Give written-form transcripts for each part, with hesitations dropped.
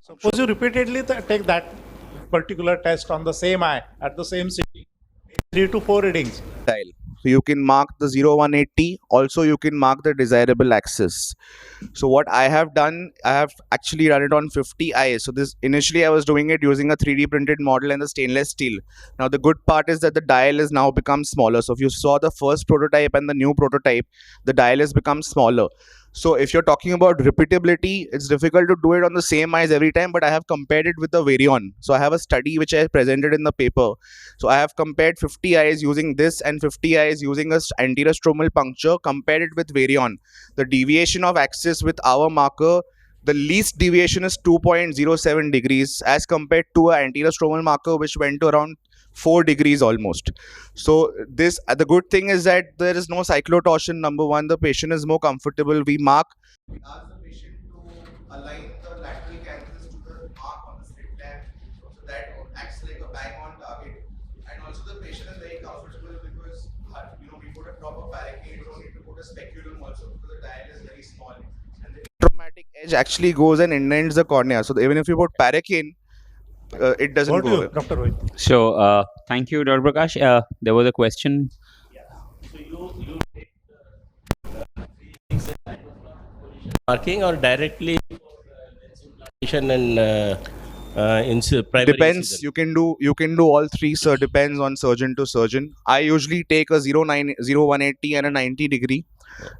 Suppose you repeatedly take that particular test on the same eye at the same sitting, 3 to 4 readings. Dial. So you can mark the 0, 180. Also, you can mark the desirable axis. So what I have done, I have actually run it on 50 eyes. So this initially I was doing it using a 3D printed model and the stainless steel. Now the good part is that the dial is now become smaller. So if you saw the first prototype and the new prototype, the dial has become smaller. So if you're talking about repeatability, it's difficult to do it on the same eyes every time, but I have compared it with the Varion. So I have a study which I presented in the paper. So I have compared 50 eyes using this and 50 eyes using a anterior stromal puncture, compared it with Varion. The deviation of axis with our marker, the least deviation is 2.07 degrees as compared to an anterior stromal marker which went to around 4 degrees almost. So this the good thing is that there is no cyclotorsion. Number one, the patient is more comfortable. We ask the patient to align the lateral canthus to the mark on the slit lamp, so that acts like a bang on target. And also the patient is very comfortable because we put a proper barricade. We don't need to put a speculum also because the dial is very small. And the traumatic edge actually goes and indents the cornea. So even if you put paraffin, it doesn't go away. Dr. Rohit. So thank you, Dr. Prakash. There was a question. So you take the marking or directly implantation and primary Depends. incision? You can do all three, sir. Depends on surgeon to surgeon. I usually take a 0, 180 and a 90 degree,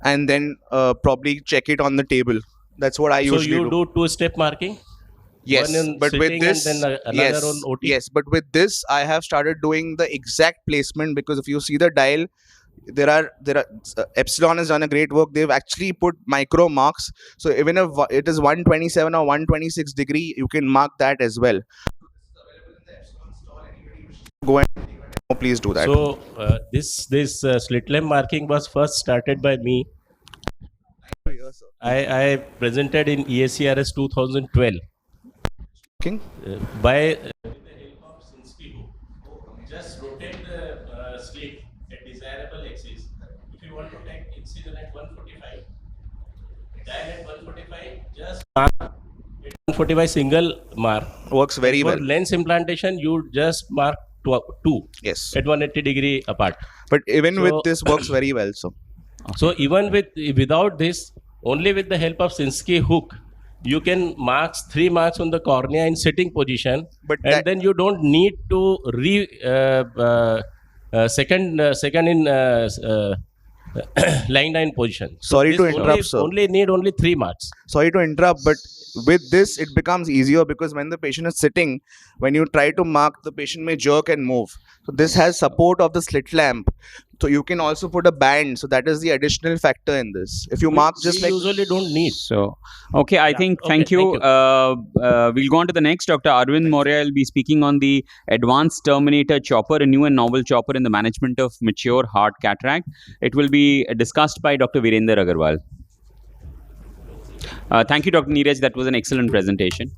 and then probably check it on the table. That's what I So usually you do two-step marking? Yes, One in but with sitting this, and then another yes, on OT? yes, but with this, I have started doing the exact placement, because if you see the dial, there are Epsilon has done a great work. They've actually put micro marks. So even if it is 127 or 126 degree, you can mark that as well. Go and please do that. So this slit lamp marking was first started by me. I presented in EACRS 2012 King? by with the help of Sinski hook. Just rotate the slit at desirable axis. If you want to take incision at 145, dial at 145, just mark at 145 single mark. Works very For well. lens implantation, you just mark two Yes, at 180 degree apart. but even with So- this works very well. So even without this, only with the help of Sinski hook, you can mark 3 marks on the cornea in sitting position, But and that- then you don't need to second in lying down position. Sorry to this interrupt, sir. Only 3 marks. Sorry to interrupt, but with this it becomes easier, because when the patient is sitting, when you try to mark, the patient may jerk and move. So this has support of the slit lamp, so you can also put a band. So that is the additional factor in this. If you mark just We like usually don't need. So, okay, I think, okay, thank you. thank We'll go on to the next. Dr. Arvind Moria will be speaking on the Advanced Terminator Chopper, a new and novel chopper in the management of mature hard cataract. It will be discussed by Dr. Virender Agarwal. Thank you, Dr. Neeraj. That was an excellent presentation.